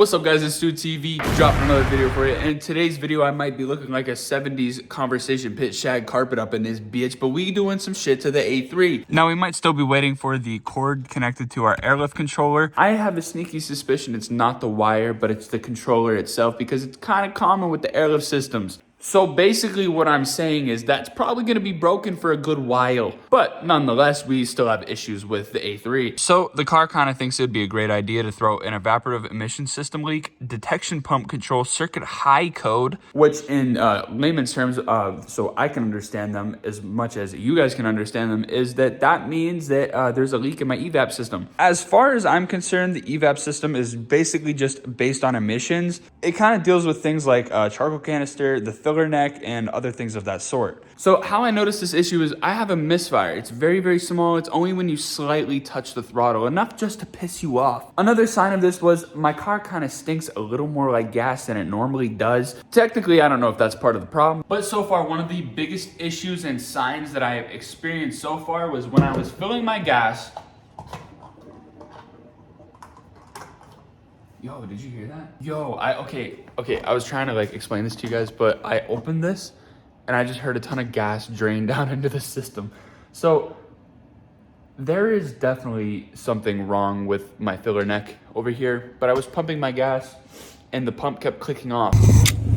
What's up guys, it's Stu TV, dropping another video for you. And in today's video, I might be looking like a 70s conversation pit shag carpet up in this bitch, but we doing some shit to the A3. Now we might still be waiting for the cord connected to our airlift controller. I have a sneaky suspicion it's not the wire, but it's the controller itself because it's kind of common with the airlift systems. So basically what I'm saying is that's probably going to be broken for a good while. But nonetheless, we still have issues with the A3. So the car kind of thinks it'd be a great idea to throw an evaporative emission system leak, detection pump control circuit high code, which in layman's terms, so I can understand them as much as you guys can understand them, is that means that there's a leak in my evap system. As far as I'm concerned, the evap system is basically just based on emissions. It kind of deals with things like charcoal canister, the filler neck, and other things of that sort. So how I noticed this issue is I have a misfire. It's very, very small. It's only when you slightly touch the throttle, enough just to piss you off. Another sign of this was my car kind of stinks a little more like gas than it normally does. Technically, I don't know if that's part of the problem, but so far, one of the biggest issues and signs that I have experienced so far was when I was filling my gas. Yo, did you hear that? Yo, okay, I was trying to like explain this to you guys, but I opened this and I just heard a ton of gas drain down into the system. So there is definitely something wrong with my filler neck over here, but I was pumping my gas and the pump kept clicking off.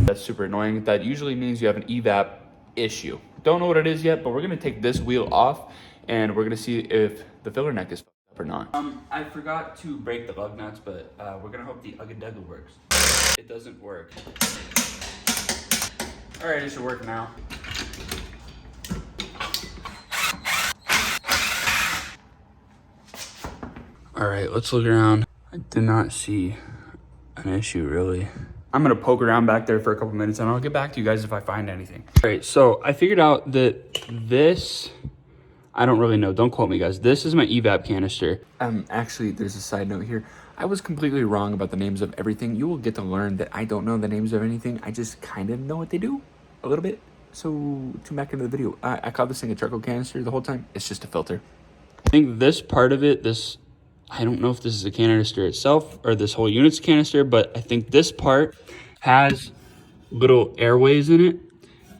That's super annoying. That usually means you have an evap issue. Don't know what it is yet, but we're gonna take this wheel off and we're gonna see if the filler neck is or not. I forgot to break the lug nuts, but we're gonna hope the Ugga works. It doesn't work. All right, it should work now. All right, let's look around. I did not see an issue really. I'm gonna poke around back there for a couple minutes and I'll get back to you guys if I find anything. All right, so I figured out that this, I don't really know. Don't quote me, guys. This is my evap canister. Actually, there's a side note here. I was completely wrong about the names of everything. You will get to learn that I don't know the names of anything. I just kind of know what they do a little bit. So, tune back into the video. I called this thing a charcoal canister the whole time. It's just a filter. I think this part of it, I don't know if this is a canister itself or this whole unit's canister, but I think this part has little airways in it.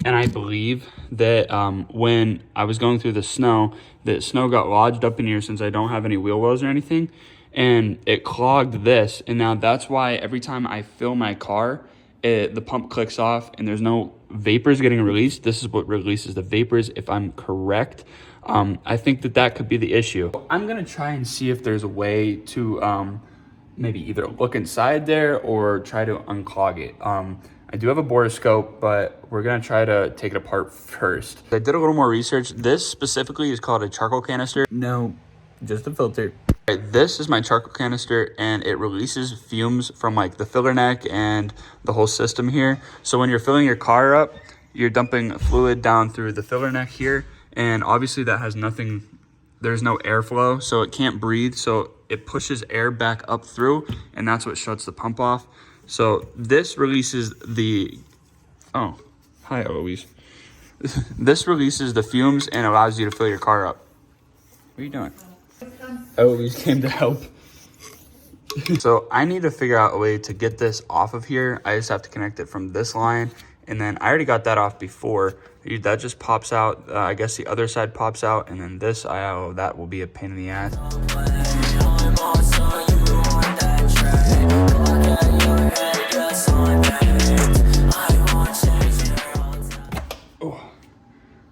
And I believe that when I was going through the snow, that snow got lodged up in here since I don't have any wheel wells or anything. And it clogged this. And now that's why every time I fill my car, the pump clicks off and there's no vapors getting released. This is what releases the vapors, if I'm correct. I think that could be the issue. I'm going to try and see if there's a way to maybe either look inside there or try to unclog it. I do have a borescope, but we're gonna try to take it apart first. I did a little more research. This specifically is called a charcoal canister. No, just a filter. Right, this is my charcoal canister and it releases fumes from like the filler neck and the whole system here. So when you're filling your car up, you're dumping fluid down through the filler neck here. And obviously that has nothing, there's no airflow, so it can't breathe. So it pushes air back up through and that's what shuts the pump off. So this releases the, oh, hi Eloise. This releases the fumes and allows you to fill your car up. What are you doing? Eloise came to help. So I need to figure out a way to get this off of here. I just have to connect it from this line. And then I already got that off before. That just pops out. I guess the other side pops out. And then this, that will be a pain in the ass.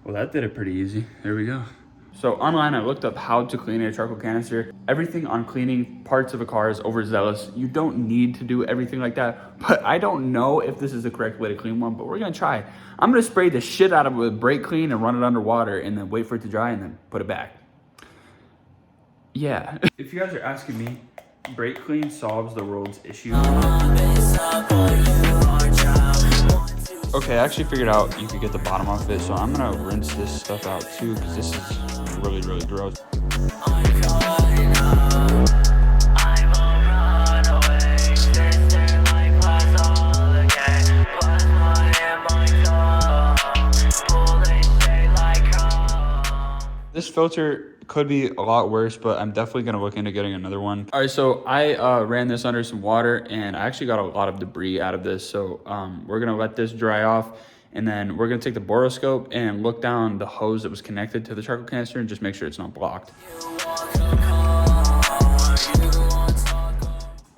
Well, that did it pretty easy. There we go. So online, I looked up how to clean a charcoal canister. Everything on cleaning parts of a car is overzealous. You don't need to do everything like that, but I don't know if this is the correct way to clean one, but we're gonna try. I'm gonna spray the shit out of it with brake clean and run it underwater and then wait for it to dry and then put it back. Yeah. If you guys are asking me, brake clean solves the world's issues. Okay, I actually figured out you could get the bottom off of it, so I'm gonna rinse this stuff out too, because this is really, really gross. This filter could be a lot worse, but I'm definitely gonna look into getting another one. All right, so I ran this under some water and I actually got a lot of debris out of this. So we're gonna let this dry off, and then we're gonna take the boroscope and look down the hose that was connected to the charcoal canister and just make sure it's not blocked.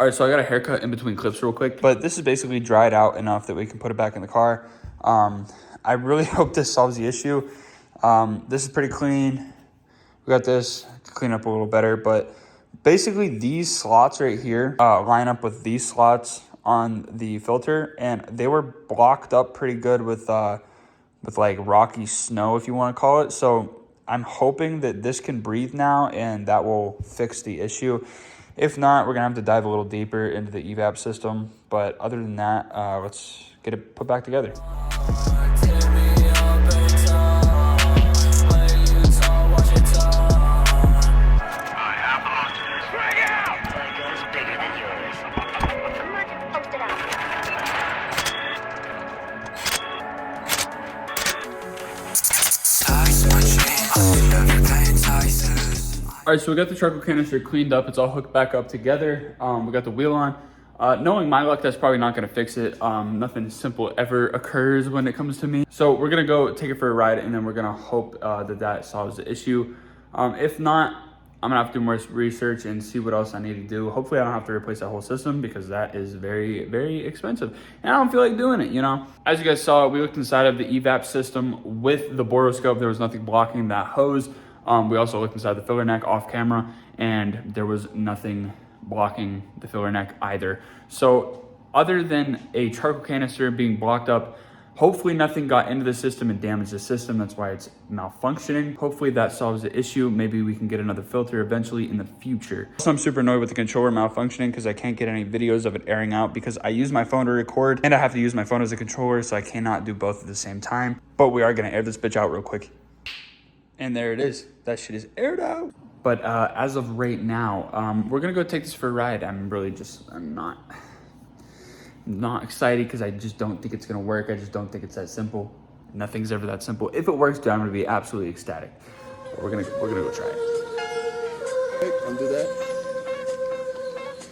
All right, so I got a haircut in between clips real quick, but this is basically dried out enough that we can put it back in the car. I really hope this solves the issue. This is pretty clean. We got this to clean up a little better, but basically these slots right here line up with these slots on the filter, and they were blocked up pretty good with like rocky snow, if you want to call it. So I'm hoping that this can breathe now and that will fix the issue. If not, we're gonna have to dive a little deeper into the evap system. But other than that, let's get it put back together. All right, so we got the charcoal canister cleaned up. It's all hooked back up together. We got the wheel on. Knowing my luck, that's probably not gonna fix it. Nothing simple ever occurs when it comes to me. So we're gonna go take it for a ride, and then we're gonna hope that solves the issue. If not, I'm gonna have to do more research and see what else I need to do. Hopefully I don't have to replace that whole system, because that is very, very expensive. And I don't feel like doing it, you know? As you guys saw, we looked inside of the evap system with the boroscope. There was nothing blocking that hose. We also looked inside the filler neck off camera, and there was nothing blocking the filler neck either. So other than a charcoal canister being blocked up, hopefully nothing got into the system and damaged the system. That's why it's malfunctioning. Hopefully that solves the issue. Maybe we can get another filter eventually in the future. So I'm super annoyed with the controller malfunctioning because I can't get any videos of it airing out, because I use my phone to record and I have to use my phone as a controller, so I cannot do both at the same time. But we are gonna air this bitch out real quick. And there it is. That shit is aired out. But as of right now, we're gonna go take this for a ride. I'm not excited because I just don't think it's gonna work. I just don't think it's that simple. Nothing's ever that simple. If it works, dude, I'm gonna be absolutely ecstatic. But we're gonna go try it. Hey, undo that.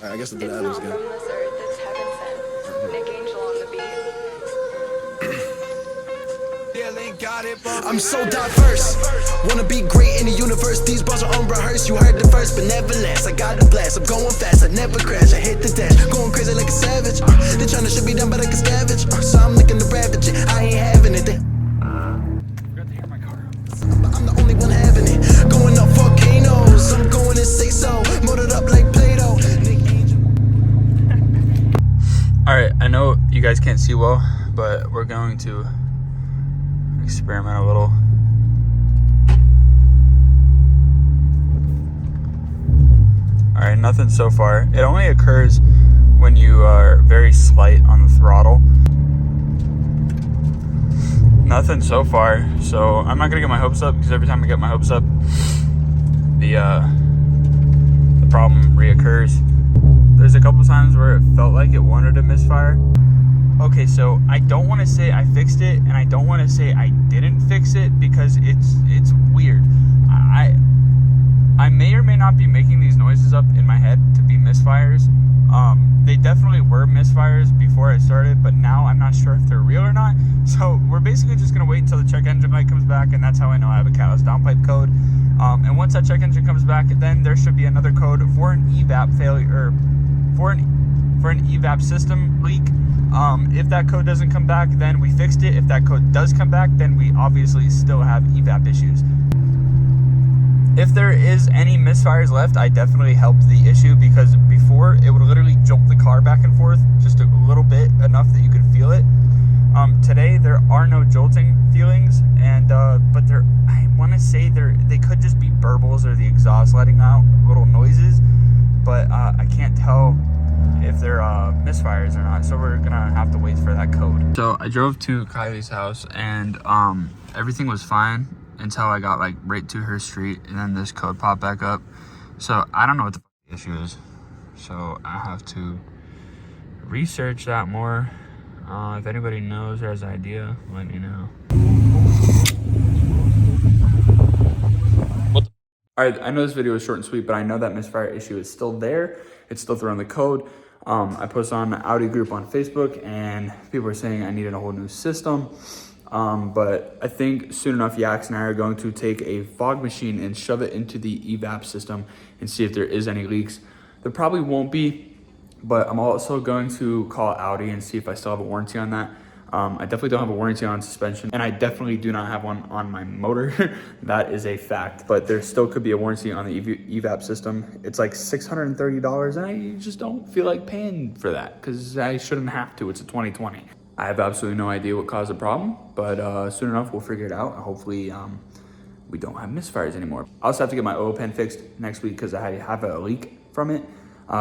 All right, I guess I'll do that again. From this earth, it's heaven sent. NikAngel on the beat. I'm so diverse. Wanna be great in the universe. These bars are unrehearsed. You heard the first, but never last. I got the blast. I'm going fast. I never crash. I hit the dash. Going crazy like a savage. They tryna shut me down, but I can scavenge. So I'm looking to ravage it. I ain't having it. Forgot to hear my car. But I'm the only one having it. Going up volcanoes. I'm going to say so. Motored up like Play-Doh. All right, I know you guys can't see well, but we're going to experiment a little. All right, nothing so far. It only occurs when you are very slight on the throttle. Nothing so far, so I'm not gonna get my hopes up, because every time I get my hopes up, the problem reoccurs. There's a couple times where it felt like it wanted to misfire. Okay, so I don't want to say I fixed it, and I don't want to say I didn't fix it, because it's weird. I may or may not be making these noises up in my head to be misfires. They definitely were misfires before I started, but now I'm not sure if they're real or not. So we're basically just gonna wait until the check engine light comes back, and that's how I know I have a catalyst downpipe code. And once that check engine comes back, then there should be another code for an evap failure, or for an evap system leak. If that code doesn't come back, then we fixed it. If that code does come back, then we obviously still have evap issues. If there is any misfires left, I definitely helped the issue, because before it would literally jolt the car back and forth just a little bit, enough that you could feel it. Today there are no jolting feelings, and but I want to say they could just be burbles or the exhaust letting out little noises, but I can't tell if they're misfires or not, so we're gonna have to wait for that code. So I drove to Kylie's house, and everything was fine until I got like right to her street, and then this code popped back up. So I don't know what the issue is, so I have to research that more. If anybody knows or has an idea, let me know. All right, I know this video is short and sweet, but I know that misfire issue is still there. It's still throwing the code. I posted on the Audi group on Facebook, and people are saying I needed a whole new system. But I think soon enough, Yax and I are going to take a fog machine and shove it into the evap system and see if there is any leaks. There probably won't be, but I'm also going to call Audi and see if I still have a warranty on that. I definitely don't have a warranty on suspension, and I definitely do not have one on my motor. That is a fact, but there still could be a warranty on the evap system. It's like $630, and I just don't feel like paying for that because I shouldn't have to. It's a 2020. I have absolutely no idea what caused the problem, but soon enough we'll figure it out. Hopefully we don't have misfires anymore. I also have to get my oil pan fixed next week because I have a leak from it.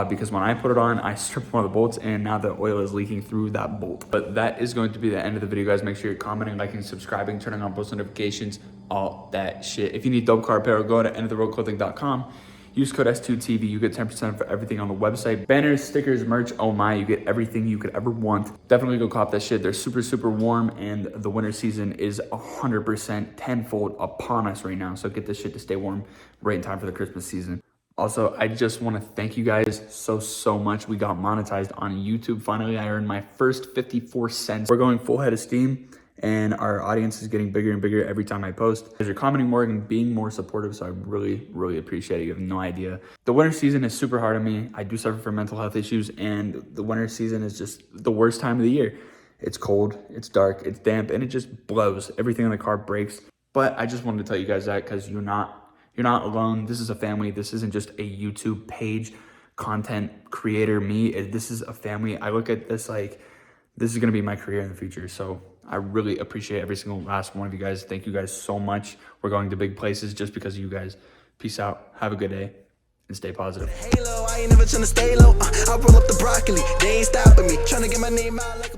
Because when I put it on, I stripped one of the bolts, and now the oil is leaking through that bolt. But that is going to be the end of the video, guys. Make sure you're commenting, liking, subscribing, turning on post notifications, all that shit. If you need dope car apparel, go to endoftheroadclothing.com. Use code S2TV. You get 10% for everything on the website. Banners, stickers, merch, oh my, you get everything you could ever want. Definitely go cop that shit. They're super, super warm, and the winter season is 100% tenfold upon us right now. So get this shit to stay warm right in time for the Christmas season. Also, I just want to thank you guys so much. We got monetized on YouTube. Finally, I earned my first 54 cents. We're going full head of steam, and our audience is getting bigger and bigger every time I post. Because you're commenting more and being more supportive, so I really appreciate it. You have no idea. The winter season is super hard on me. I do suffer from mental health issues, and the winter season is just the worst time of the year. It's cold, it's dark, it's damp, and it just blows. Everything in the car breaks. But I just wanted to tell you guys that because you're not alone. This is a family. This isn't just a YouTube page, content creator, me. This is a family. I look at this like this is going to be my career in the future. So I really appreciate every single last one of you guys. Thank you guys so much. We're going to big places just because of you guys. Peace out. Have a good day and stay positive. Halo, I ain't never tryna stay low. I roll up the broccoli. They ain't stopping me. Tryna get my name out like a